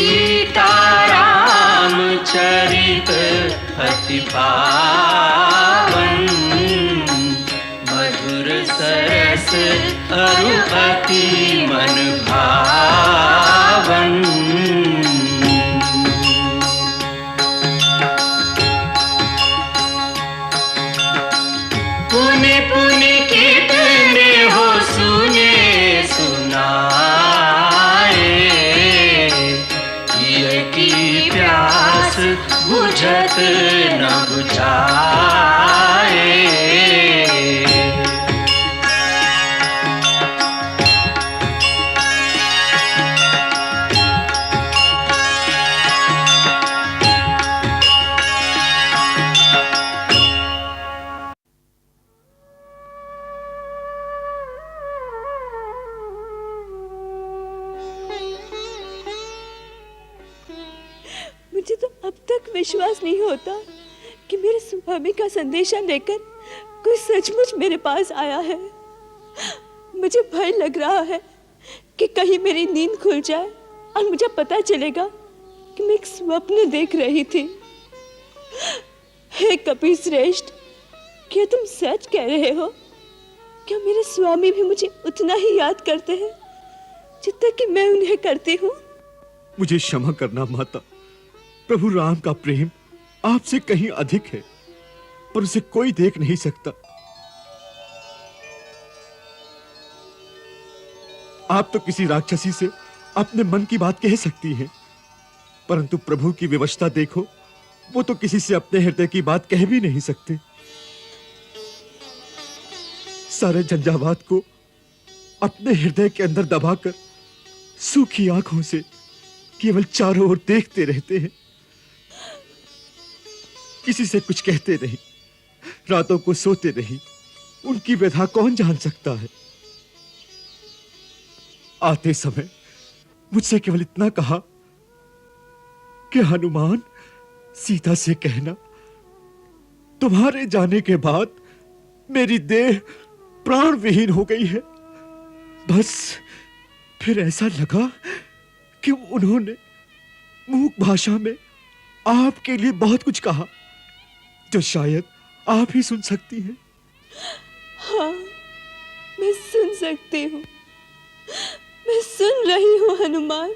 सीताराम चरित अति पावन, मधुर सरस अरु अति मन भावन। पुनि पुनि कितने हो सुने सुनाए, ये की प्यास बुझत न बुझाए। मुझे तो अब तक विश्वास नहीं होता कि मेरे स्वामी का संदेशा लेकर कोई सचमुच मेरे पास आया है। मुझे भय लग रहा है कि कहीं मेरी नींद खुल जाए और मुझे पता चलेगा कि मैं एक स्वप्न देख रही थी। हे कपिश्रेष्ठ, क्या तुम सच कह रहे हो? क्या मेरे स्वामी भी मुझे उतना ही याद करते हैं जितना कि मैं उन्हें करती हूँ? मुझे क्षमा करना माता, प्रभु राम का प्रेम आपसे कहीं अधिक है, पर उसे कोई देख नहीं सकता। आप तो किसी राक्षसी से अपने मन की बात कह सकती हैं, परंतु प्रभु की विवशता देखो, वो तो किसी से अपने हृदय की बात कह भी नहीं सकते। सारे झंझावात को अपने हृदय के अंदर दबाकर सूखी आंखों से केवल चारों ओर देखते रहते हैं। किसी से कुछ कहते नहीं, रातों को सोते नहीं। उनकी व्यथा कौन जान सकता है? आते समय मुझसे केवल इतना कहा कि हनुमान, सीता से कहना तुम्हारे जाने के बाद मेरी देह प्राण विहीन हो गई है। बस फिर ऐसा लगा कि उन्होंने मूक भाषा में आपके लिए बहुत कुछ कहा जो शायद आप ही सुन सकती हैं। हाँ, मैं सुन सकती हूँ, मैं सुन रही हूँ हनुमान।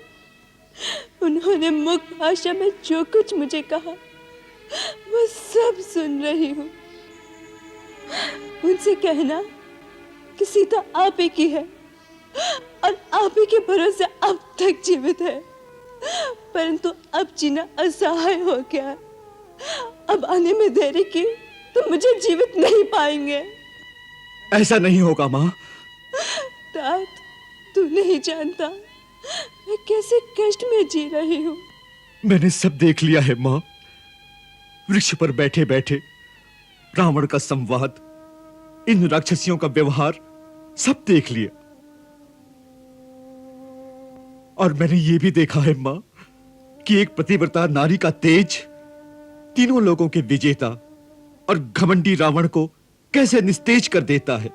उन्होंने मुख भाषा में जो कुछ मुझे कहा वो सब सुन रही हूँ। उनसे कहना कि सीता आप ही की है और आप ही के भरोसे अब तक जीवित है, परंतु अब जीना असहाय हो गया। अब आने में देरी की तो मुझे जीवित नहीं पाएंगे। ऐसा नहीं होगा मां। तात, तू नहीं जानता मैं कैसे कष्ट में जी रही हूँ। मैंने सब देख लिया है मां। वृक्ष पर बैठे बैठे रावण का संवाद, इन राक्षसियों का व्यवहार सब देख लिया। और मैंने ये भी देखा है मां कि एक पतिव्रता नारी का तेज तीनों लोगों के विजेता और घमंडी रावण को कैसे निस्तेज कर देता है।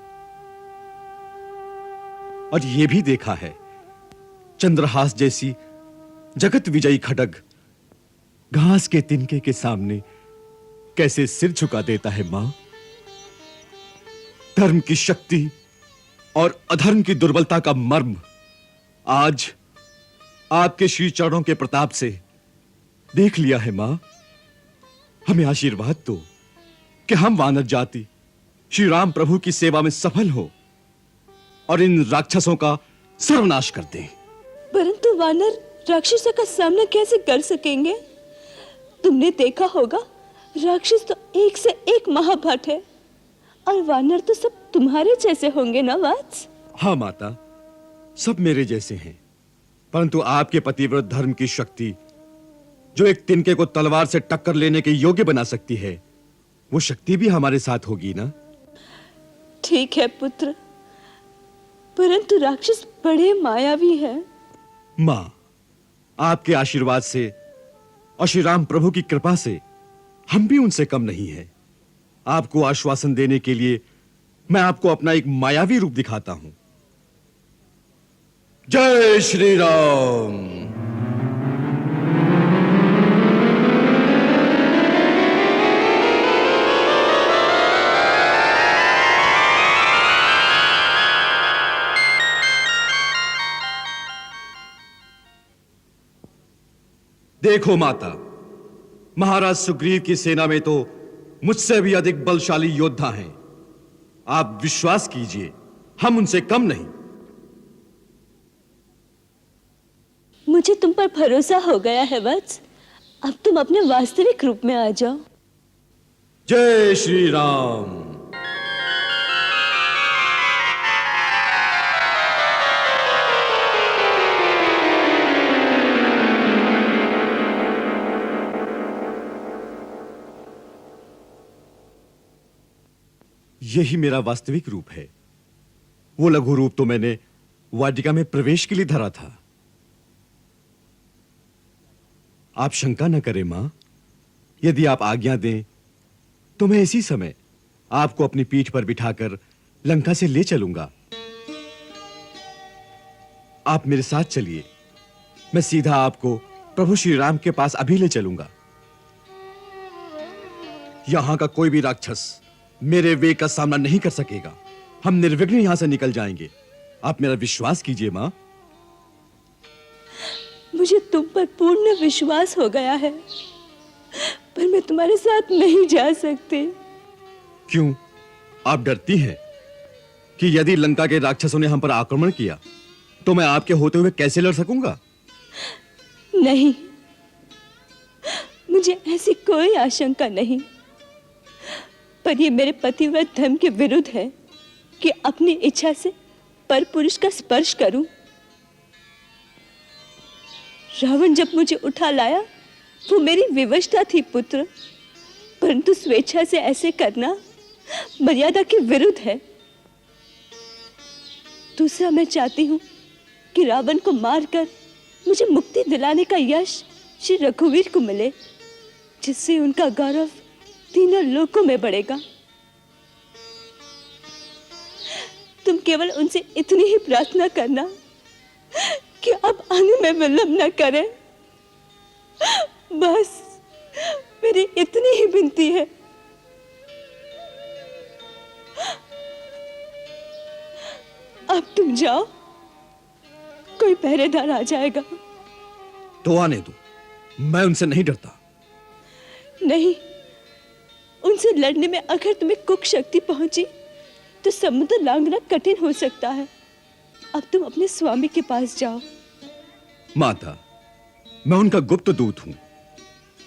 और यह भी देखा है चंद्रहास जैसी जगत विजयी खड्ग घास के तिनके के सामने कैसे सिर झुका देता है मां। धर्म की शक्ति और अधर्म की दुर्बलता का मर्म आज आपके श्री चरणों के प्रताप से देख लिया है मां। हमें आशीर्वाद दो कि हम वानर जाति श्री राम प्रभु की सेवा में सफल हो और इन राक्षसों का सर्वनाश कर दें। परंतु वानर राक्षसों का सामना कैसे कर सकेंगे? तुमने देखा होगा, राक्षस तो एक से एक महाभट है और वानर तो सब तुम्हारे जैसे होंगे ना वत्स? हाँ माता, सब मेरे जैसे हैं, परंतु आपके पतिव्रत धर्म की शक्ति जो एक तिनके को तलवार से टक्कर लेने के योग्य बना सकती है, वो शक्ति भी हमारे साथ होगी ना? ठीक है पुत्र, परंतु राक्षस बड़े मायावी हैं। मां, आपके आशीर्वाद से और श्री राम प्रभु की कृपा से हम भी उनसे कम नहीं हैं। आपको आश्वासन देने के लिए मैं आपको अपना एक मायावी रूप दिखाता हूं। जय श्री राम। देखो माता, महाराज सुग्रीव की सेना में तो मुझसे भी अधिक बलशाली योद्धा हैं। आप विश्वास कीजिए, हम उनसे कम नहीं। मुझे तुम पर भरोसा हो गया है वत्स। अब तुम अपने वास्तविक रूप में आ जाओ। जय श्री राम। यही मेरा वास्तविक रूप है। वो लघु रूप तो मैंने वाटिका में प्रवेश के लिए धरा था। आप शंका न करें मां, यदि आप आज्ञा दें तो मैं इसी समय आपको अपनी पीठ पर बिठाकर लंका से ले चलूंगा। आप मेरे साथ चलिए, मैं सीधा आपको प्रभु श्री राम के पास अभी ले चलूंगा। यहां का कोई भी राक्षस मेरे वेग का सामना नहीं कर सकेगा। हम निर्विघ्न यहां से निकल जाएंगे। आप मेरा विश्वास कीजिए मां। मुझे तुम पर पूर्ण विश्वास हो गया है, पर मैं तुम्हारे साथ नहीं जा सकती। क्यों? आप डरती हैं कि यदि लंका के राक्षसों ने हम पर आक्रमण किया तो मैं आपके होते हुए कैसे लड़ सकूंगा? नहीं, मुझे ऐसी कोई आशंका नहीं, पर यह मेरे पतिव्रत धर्म के विरुद्ध है कि अपनी इच्छा से परपुरुष का स्पर्श करूं। रावण जब मुझे उठा लाया वो मेरी विवशता थी पुत्र, परंतु स्वेच्छा से ऐसे करना मर्यादा के विरुद्ध है। दूसरा, मैं चाहती हूं कि रावण को मारकर मुझे मुक्ति दिलाने का यश श्री रघुवीर को मिले, जिससे उनका गौरव तीनों लोकों में बढ़ेगा। तुम केवल उनसे इतनी ही प्रार्थना करना कि अब आने में विलंब न करें। बस मेरी इतनी ही विनती है। अब तुम जाओ, कोई पहरेदार आ जाएगा। तो आने दो, मैं उनसे नहीं डरता। नहीं, उनसे लड़ने में अगर तुम्हें कुक शक्ति पहुंची तो समुद्र लांघना कठिन हो सकता है। अब तुम अपने स्वामी के पास जाओ। माता, मैं उनका गुप्त दूत हूं।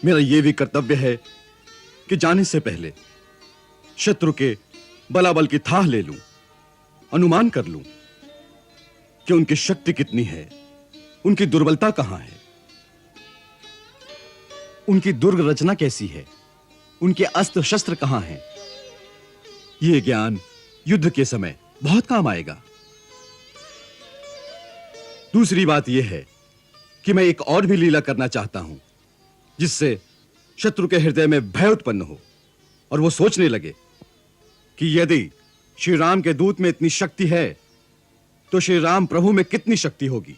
मेरा यह भी कर्तव्य है कि जाने से पहले शत्रु के बलाबल की थाह ले लूं, अनुमान कर लूं कि उनकी शक्ति कितनी है, उनकी दुर्बलता कहां है, उनकी दुर्ग रचना कैसी है, उनके अस्त्र शस्त्र कहां हैं। यह ज्ञान युद्ध के समय बहुत काम आएगा। दूसरी बात यह है कि मैं एक और भी लीला करना चाहता हूं, जिससे शत्रु के हृदय में भय उत्पन्न हो और वो सोचने लगे कि यदि श्री राम के दूत में इतनी शक्ति है तो श्री राम प्रभु में कितनी शक्ति होगी।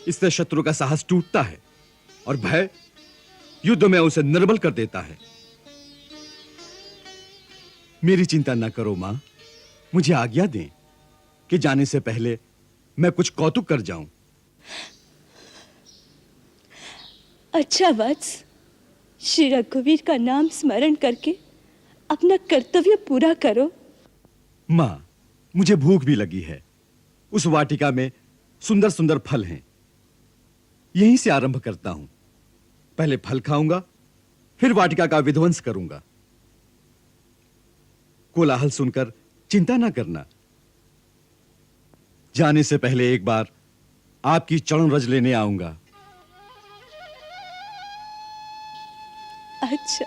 इससे शत्रु का साहस टूटता है और भय युद्ध में उसे निर्बल कर देता है। मेरी चिंता न करो मां, मुझे आज्ञा दें कि जाने से पहले मैं कुछ कौतुक कर जाऊं। अच्छा वत्स, श्री रघुवीर का नाम स्मरण करके अपना कर्तव्य पूरा करो। मां, मुझे भूख भी लगी है। उस वाटिका में सुंदर सुंदर फल हैं। यहीं से आरंभ करता हूं। पहले फल खाऊंगा, फिर वाटिका का विध्वंस करूंगा। कोलाहल सुनकर चिंता ना करना। जाने से पहले एक बार आपकी चरण रज लेने आऊंगा। अच्छा।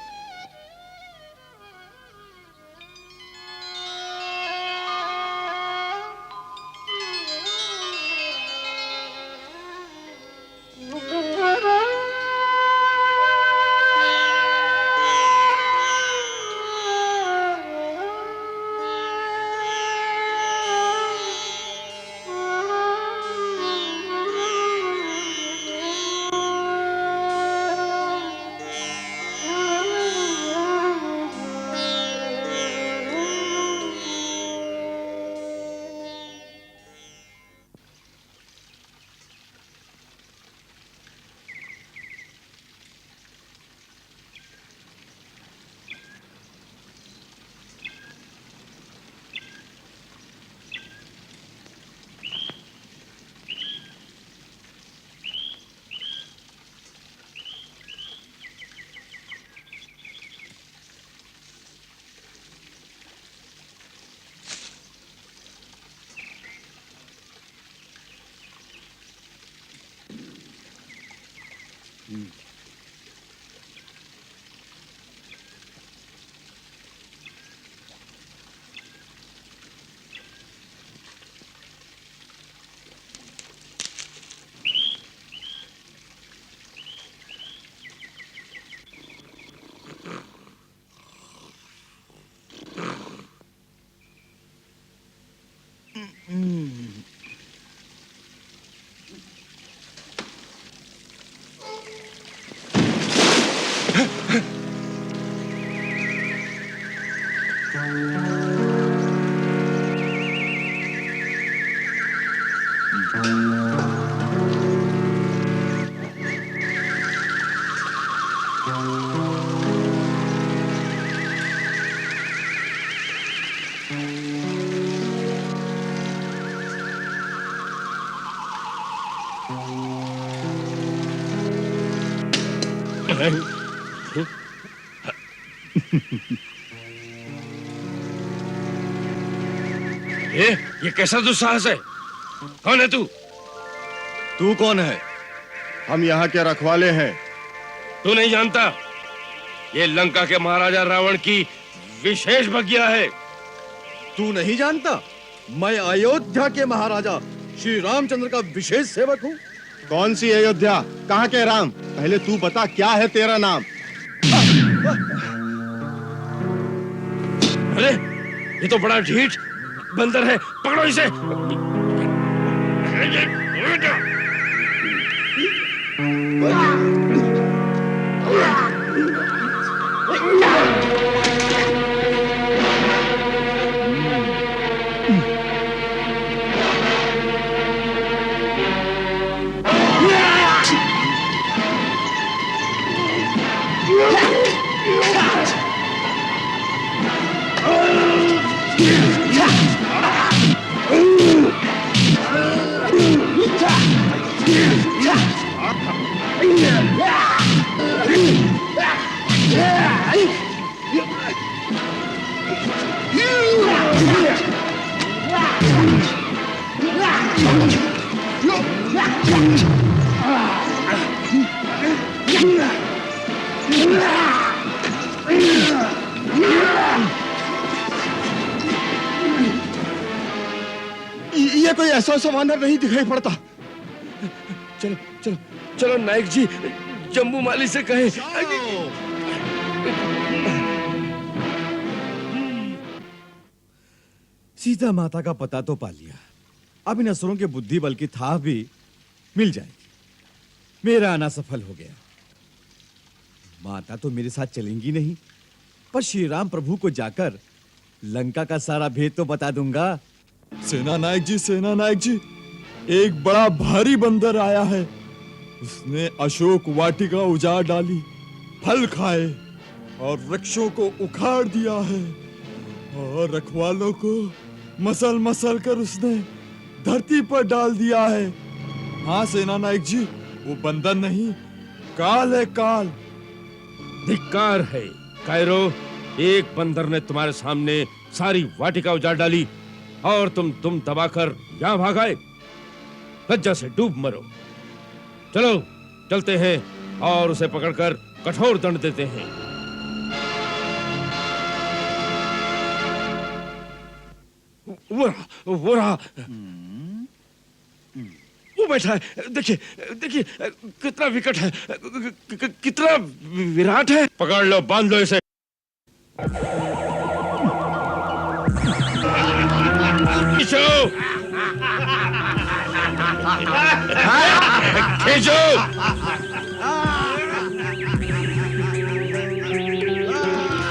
ये कैसा दुस्साहस है? कौन है तू? तू कौन है? हम यहाँ के रखवाले हैं। तू नहीं जानता, ये लंका के महाराजा रावण की विशेष बगिया है। तू नहीं जानता? मैं अयोध्या के महाराजा श्री रामचंद्र का विशेष सेवक हूँ। कौन सी अयोध्या? कहाँ के राम? पहले तू बता, क्या है तेरा नाम? अरे ये तो बड़ा ढीठ बंदर है, पकड़ो इसे। ये कोई ऐसा वानर नहीं दिखाई पड़ता। चलो चलो चलो नायक जी, जम्बू माली से कहे। सीता माता का पता तो पा लिया, अब इन असुरों के बुद्धि बल की था भी मिल जाएगी। मेरा आना सफल हो गया। माता तो मेरे साथ चलेंगी नहीं, पर श्री राम प्रभु को जाकर लंका का सारा भेद तो बता दूंगा। सेना नायक जी, एक बड़ा भारी बंदर आया है। उसने अशोक वाटिका उजाड़ डाली, फल खाए और वृक्षों को उखाड़ दिया है, और रखवालों को मसल मसल कर उसने धरती पर डाल दिया है। हाँ सेना नायक जी, वो बंदर नहीं, काल है, काल। धिक्कार है कायरो, एक बंदर ने तुम्हारे सामने सारी वाटिका उजाड़ डाली और तुम दबाकर यहां भाग आए। लज्जा से डूब मरो। चलो चलते हैं और उसे पकड़कर कठोर दंड देते हैं। वो रहा, वो बैठा है। देखिए कितना विकट है, कितना विराट है। पकड़ लो, बांध लो इसे। खींचो खींचो।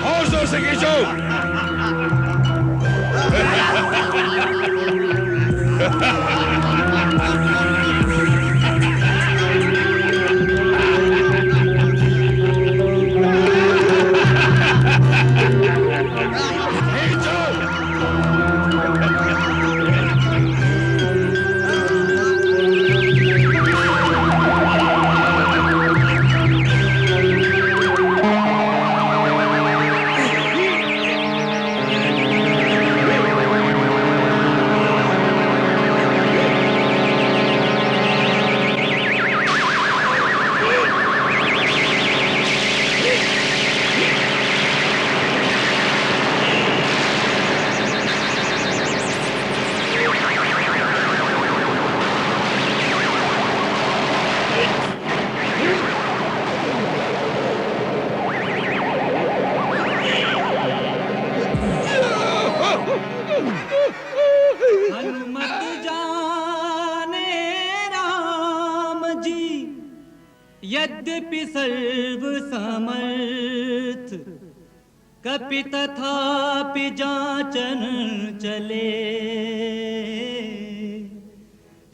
और जोर से खींचो। यद्यपि सर्व समर्थ कपि तथापि जाचन चले,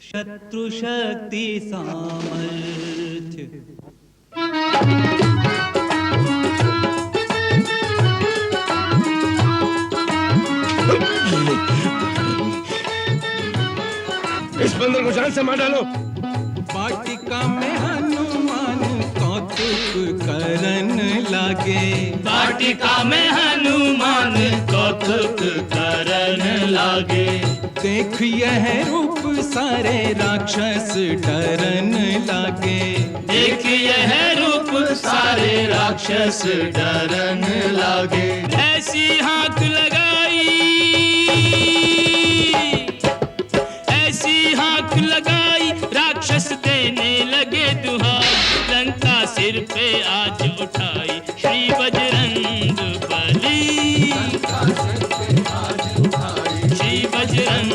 शत्रु शक्ति सामर्थ्य। इस बंदर को जान से मार डालो। वाटिका में हनुमान कौतुक करन लागे, वाटिका में हनुमान कौतुक करन लागे। देख यह रूप सारे राक्षस डरन लागे, देख यह रूप सारे राक्षस डरन लागे। ऐसी हाथ लगाई, ऐसी हाथ लगाई, राक्षस देने लगे दुहाई। लंका सिर पे आज उठाई, श्री बजरंग बली, श्री बजरंग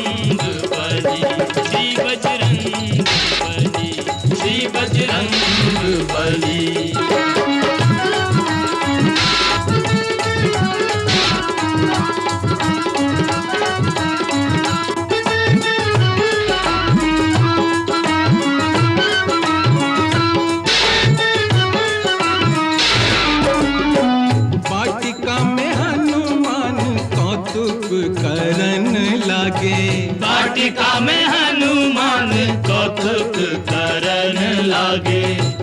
बली, श्री बजरंग बली, श्री बजरंग बली। वाटिका में हनुमान कौतुक करन लागे,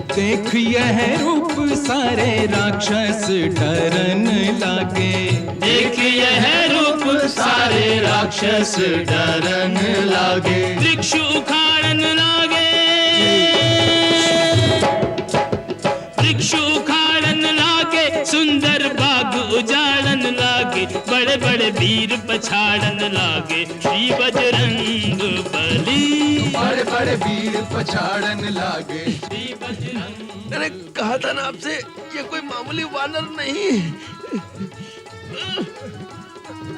देख यह रूप सारे राक्षस डरन लागे, देख यह रूप सारे राक्षस डरन लागे। वृक्ष उखाड़न लागे, वृक्ष उखाड़न लागे, सुंदर बाग उजाड़न लागे, बड़े बड़े वीर पछाड़न लागे, श्री बजरंग बली, बड़े बड़े वीर पछाड़न लागे। श्री बजरंग। मैंने कहा था ना आपसे, ये कोई मामूली वानर नहीं।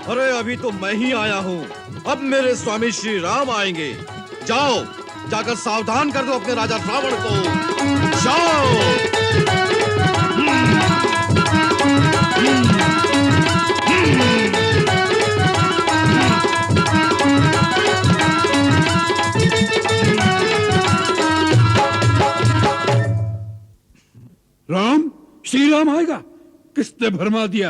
अरे अभी तो मैं ही आया हूँ, अब मेरे स्वामी श्री राम आएंगे। जाओ, जाकर सावधान कर दो अपने राजा रावण को। जाओ। राम, श्री राम आएगा? किसने भरमा दिया,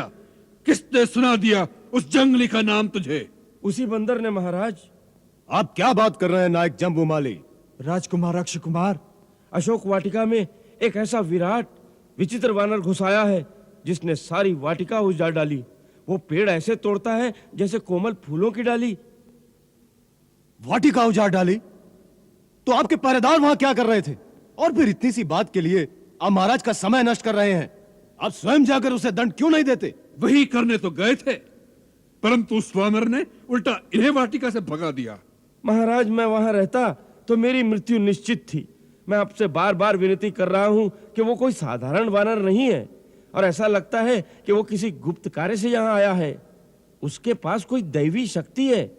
किसने सुना दिया उस जंगली का नाम तुझे? उसी बंदर ने महाराज। आप क्या बात कर रहे हैं नायक जम्बूमाली? राजकुमार अक्षय कुमार, अशोक वाटिका में एक ऐसा विराट विचित्र वानर घुस आया है जिसने सारी वाटिका उजाड़ डाली। वो पेड़ ऐसे तोड़ता है जैसे कोमल फूलों की डाली। वाटिका उजाड़ डाली? तो आपके पहरेदार वहां क्या कर रहे थे? और फिर इतनी सी बात के लिए आप महाराज का समय नष्ट कर रहे हैं। आप स्वयं जाकर उसे दंड क्यों नहीं देते? वही करने तो गए थे, परंतु उस वानर ने उल्टा इन्हें वाटिका से भगा दिया। महाराज, मैं वहां रहता तो मेरी मृत्यु निश्चित थी। मैं आपसे बार बार विनती कर रहा हूं कि वो कोई साधारण वानर नहीं है, और ऐसा लगता है कि वो किसी गुप्त कार्य से यहाँ आया है। उसके पास कोई दैवी शक्ति है।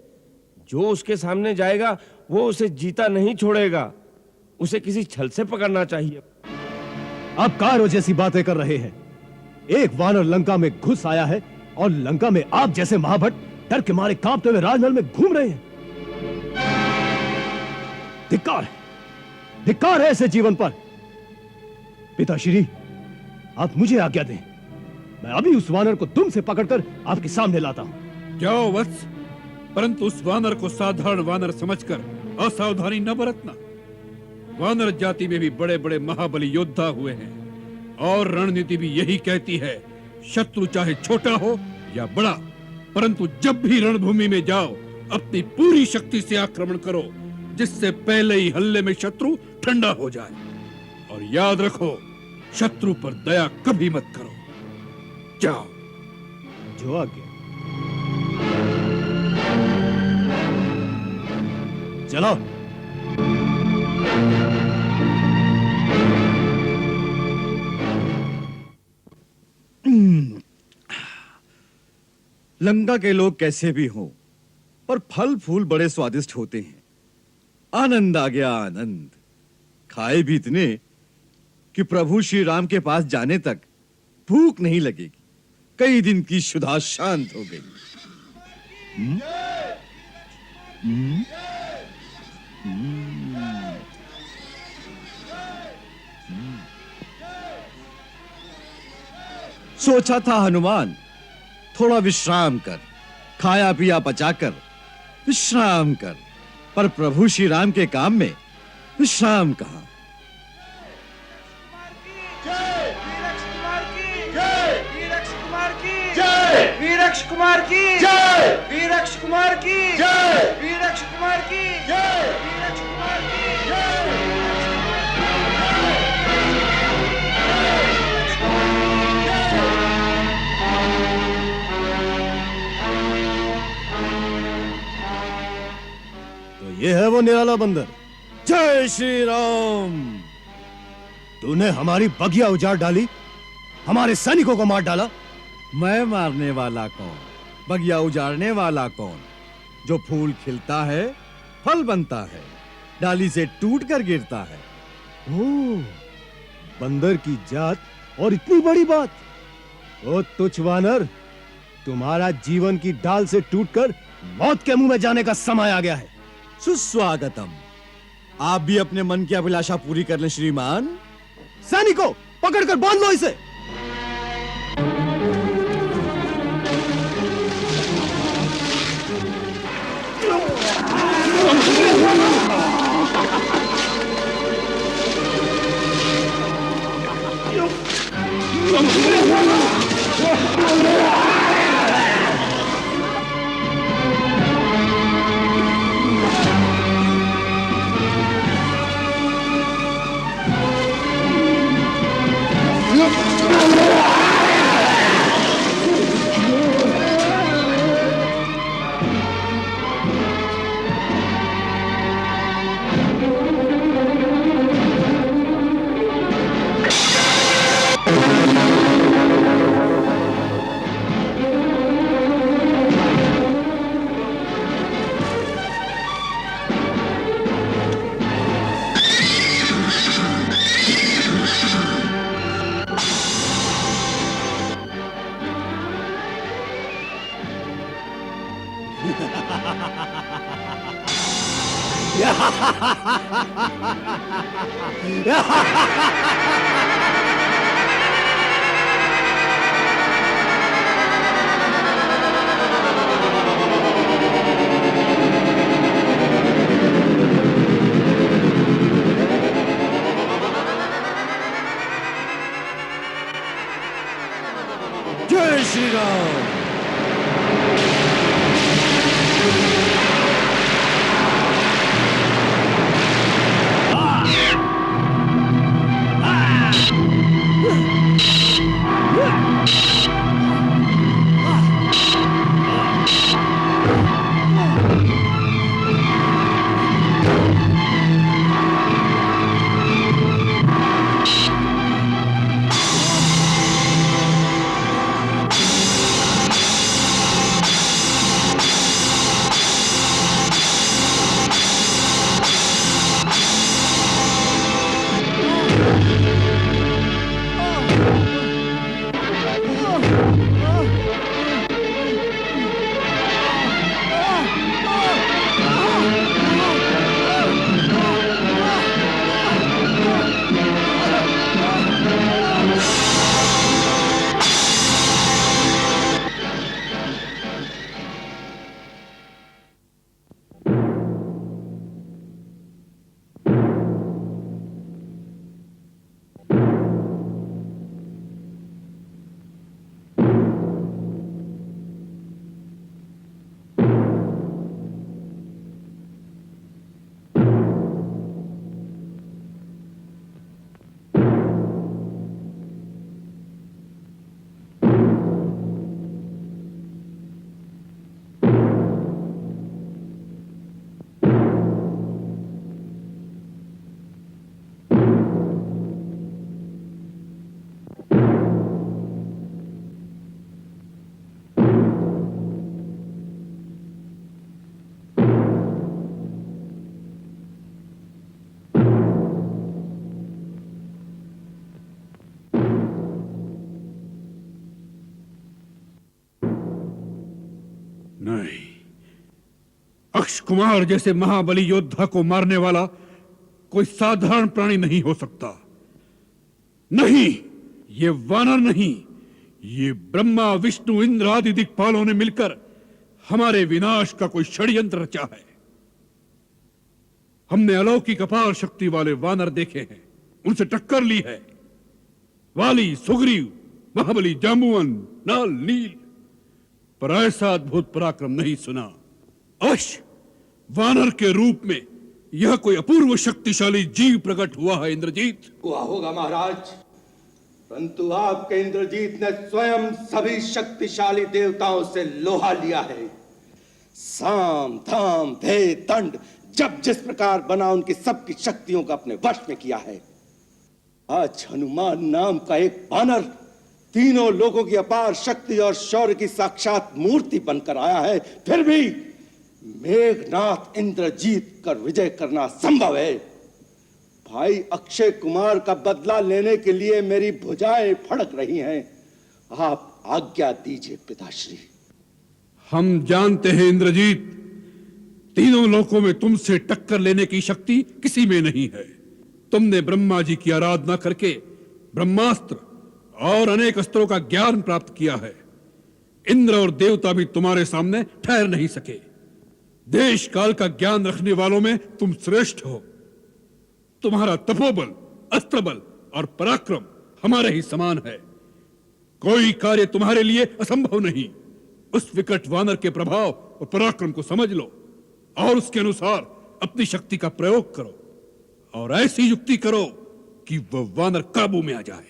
जो उसके सामने जाएगा वो उसे जीता नहीं छोड़ेगा। उसे किसी छल से पकड़ना चाहिए। आप कायरो जैसी बातें कर रहे हैं। एक वानर लंका में घुस आया है और लंका में आप जैसे महाभट डर के मारे कांपते हुए राजमहल में घूम रहे हैं। धिक्कार है ऐसे जीवन पर। पिताश्री, आप मुझे आज्ञा दें, मैं अभी उस वानर को दुम से पकड़कर आपके सामने लाता हूं। जाओ वत्स, परंतु उस वानर को साधारण वानर समझकर असावधानी न बरतना। वानर जाति में भी बड़े बड़े महाबली योद्धा हुए हैं, और रणनीति भी यही कहती है, शत्रु चाहे छोटा हो या बड़ा, परंतु जब भी रणभूमि में जाओ अपनी पूरी शक्ति से आक्रमण करो, जिससे पहले ही हल्ले में शत्रु ठंडा हो जाए। और याद रखो, शत्रु पर दया कभी मत करो। जाओ। जो आज्ञा। चलो। लंका के लोग कैसे भी हों, पर फल फूल बड़े स्वादिष्ट होते हैं। आनंद आ गया, आनंद। खाए भी इतने कि प्रभु श्री राम के पास जाने तक भूख नहीं लगेगी। कई दिन की क्षुधा शांत हो गई। सोचा था हनुमान थोड़ा विश्राम कर, खाया पिया पचाकर विश्राम कर, पर प्रभु श्री राम के काम में विश्राम कहां। वीरक्ष कुमार की जय, वीरक्ष कुमार की जय, वीरक्ष कुमार की जय, वीरक्ष कुमार की जय। तो ये है वो निराला बंदर। जय श्री राम। तूने हमारी बगिया उजाड़ डाली, हमारे सैनिकों को मार डाला। मैं मारने वाला कौन, बगिया उजाड़ने वाला कौन? जो फूल खिलता है फल बनता है, डाली से टूट कर गिरता है। ओह, बंदर की जात और इतनी बड़ी बात। ओ तुच्छ वानर, तुम्हारा जीवन की डाल से टूटकर मौत के मुंह में जाने का समय आ गया है। सुस्वागतम। आप भी अपने मन की अभिलाषा पूरी कर लें श्रीमान। सैनिकों, पकड़कर बांध लो इसे। जय श्री राम। अक्ष कुमार जैसे महाबली योद्धा को मारने वाला कोई साधारण प्राणी नहीं हो सकता। नहीं, ये वानर नहीं, ये ब्रह्मा विष्णु इंद्र आदि दिक्पालों ने मिलकर हमारे विनाश का कोई षड्यंत्र रचा है। हमने अलौकिक अपार शक्ति वाले वानर देखे हैं, उनसे टक्कर ली है। वाली, सुग्रीव, महाबली जाम्बुवन, नाल, नील, पर ऐसा अद्भुत पराक्रम नहीं सुना। अवश्य वानर के रूप में यह कोई अपूर्व शक्तिशाली जीव प्रकट हुआ है। इंद्रजीत हुआ होगा महाराज, परंतु आपके इंद्रजीत ने स्वयं सभी शक्तिशाली देवताओं से लोहा लिया है। साम, धाम, भेद, दंड जब जिस प्रकार बना उनकी सबकी शक्तियों को अपने वश में किया है। आज हनुमान नाम का एक वानर तीनों लोगों की अपार शक्ति और शौर्य की साक्षात मूर्ति बनकर आया है, फिर भी मेघनाथ इंद्रजीत कर विजय करना संभव है। भाई अक्षय कुमार का बदला लेने के लिए मेरी भुजाएं फड़क रही हैं। आप आज्ञा दीजिए पिताश्री। हम जानते हैं इंद्रजीत, तीनों लोकों में तुमसे टक्कर लेने की शक्ति किसी में नहीं है। तुमने ब्रह्मा जी की आराधना करके ब्रह्मास्त्र और अनेक अस्त्रों का ज्ञान प्राप्त किया है। इंद्र और देवता भी तुम्हारे सामने ठहर नहीं सके। देश काल का ज्ञान रखने वालों में तुम श्रेष्ठ हो। तुम्हारा तपोबल, अस्त्रबल और पराक्रम हमारे ही समान है। कोई कार्य तुम्हारे लिए असंभव नहीं। उस विकट वानर के प्रभाव और पराक्रम को समझ लो और उसके अनुसार अपनी शक्ति का प्रयोग करो और ऐसी युक्ति करो कि वह वानर काबू में आ जाए।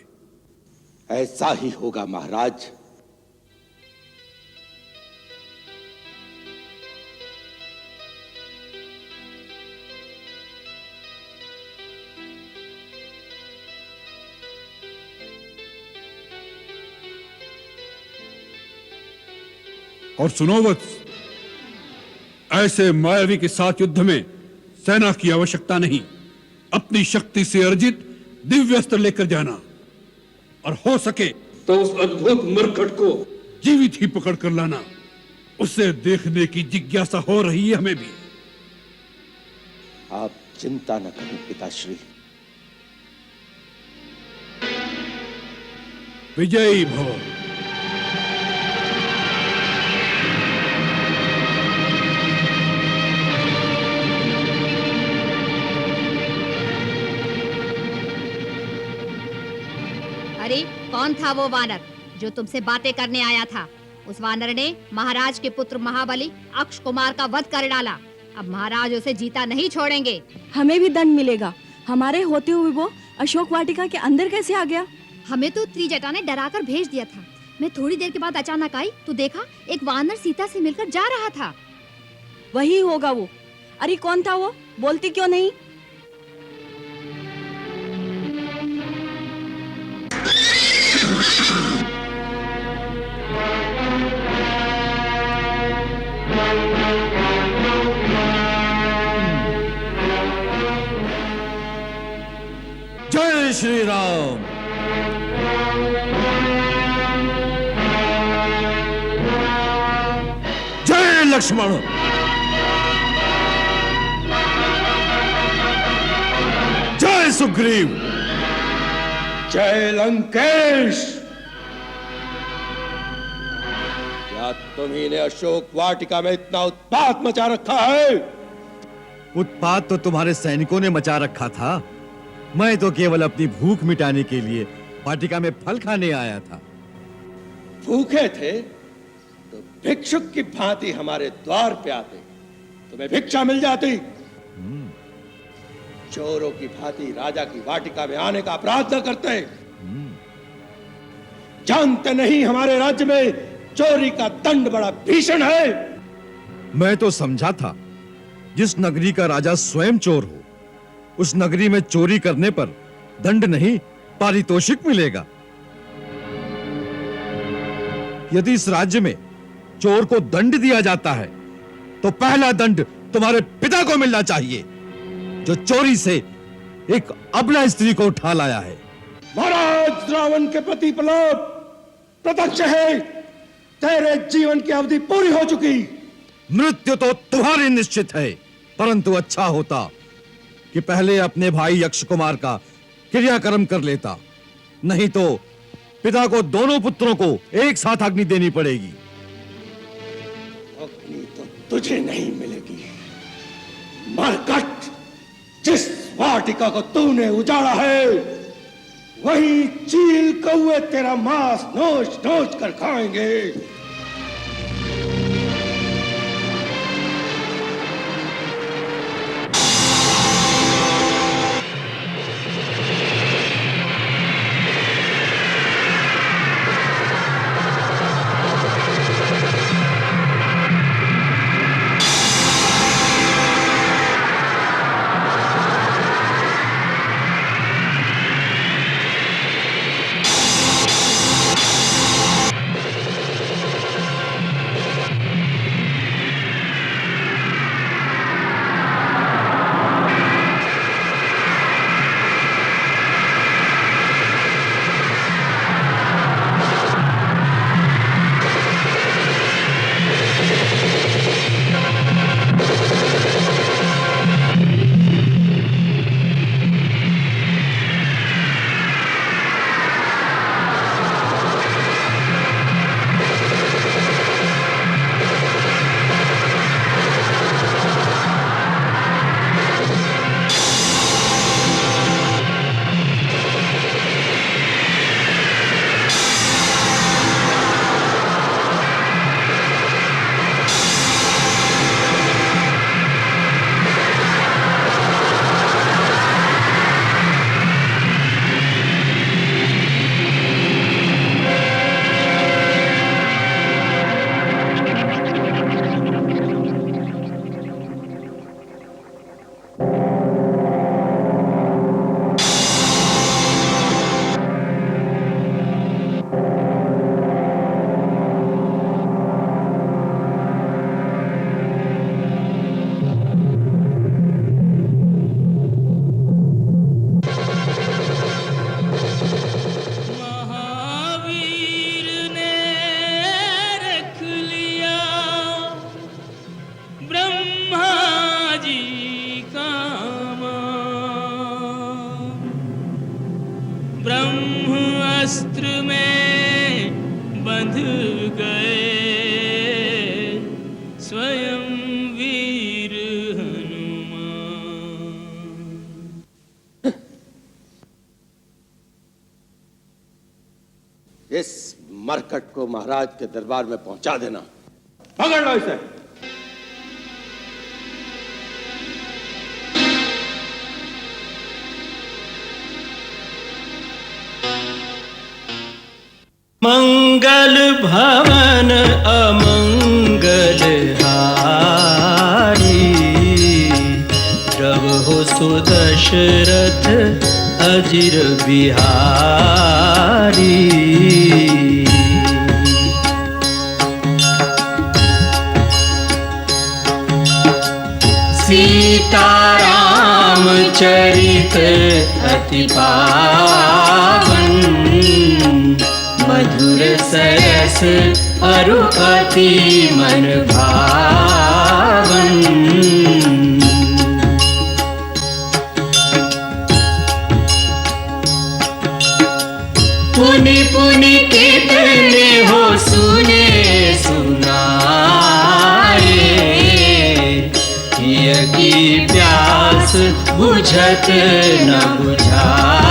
ऐसा ही होगा महाराज। और सुनो वत्स, ऐसे मायावी के साथ युद्ध में सेना की आवश्यकता नहीं। अपनी शक्ति से अर्जित दिव्य अस्त्र लेकर जाना और हो सके तो उस अद्भुत मरकट को जीवित ही पकड़ कर लाना। उसे देखने की जिज्ञासा हो रही है हमें भी। आप चिंता न करें पिताश्री। विजयी भव। अरे कौन था वो वानर जो तुमसे बातें करने आया था? उस वानर ने महाराज के पुत्र महाबली अक्ष कुमार का वध कर डाला। अब महाराज उसे जीता नहीं छोड़ेंगे। हमें भी दंड मिलेगा। हमारे होते हुए वो अशोक वाटिका के अंदर कैसे आ गया? हमें तो त्रिजटा ने डराकर भेज दिया था। मैं थोड़ी देर के बाद अचानक आई तो देखा एक वानर सीता से मिलकर जा रहा था। वही होगा वो। अरे कौन था वो? बोलती क्यों नहीं? जय श्री राम। जय लक्ष्मण। जय सुग्रीव। जय लंकेश। क्या तुम्ही ने अशोक वाटिका में इतना उत्पात मचा रखा है? उत्पात तो तुम्हारे सैनिकों ने मचा रखा था। मैं तो केवल अपनी भूख मिटाने के लिए वाटिका में फल खाने आया था। भूखे थे तो भिक्षुक की भांति हमारे द्वार पे आते, तुम्हें भिक्षा मिल जाती। चोरों की भांति राजा की वाटिका में आने का अपराध न करते। जानते नहीं हमारे राज्य में चोरी का दंड बड़ा भीषण है। मैं तो समझा था जिस नगरी का राजा स्वयं चोर हो, उस नगरी में चोरी करने पर दंड नहीं पारितोषिक मिलेगा। यदि इस राज्य में चोर को दंड दिया जाता है तो पहला दंड तुम्हारे पिता को मिलना चाहिए, जो चोरी से एक अबला स्त्री को उठा लाया है। महाराज, रावण के प्रति प्रलोभ प्रत्यक्ष है। तेरे जीवन की अवधि पूरी हो चुकी। मृत्यु तो तुम्हारी निश्चित है, परंतु अच्छा होता कि पहले अपने भाई यक्ष कुमार का क्रियाक्रम कर लेता, नहीं तो पिता को दोनों पुत्रों को एक साथ अग्नि देनी पड़ेगी। अग्नि तो तुझे नहीं मिलेगी मरकट। जिस वाटिका को तूने उजाड़ा है वहीं चील कौवे तेरा मांस नोच नोच कर खाएंगे। ब्रह्मास्त्र में बंध गए स्वयं वीर हनुमान। इस मरकट को महाराज के दरबार में पहुंचा देना। पकड़ लो इसे। मंगल भवन अमंगल हारी, प्रभु सुदशरथ अजिर बिहारी। सीताराम चरित अति पावन, मधुर सरस अरु अति मन भावन। पुनि पुनि कितने हो सुने सुनाए, की प्यास बुझत न बुझाए।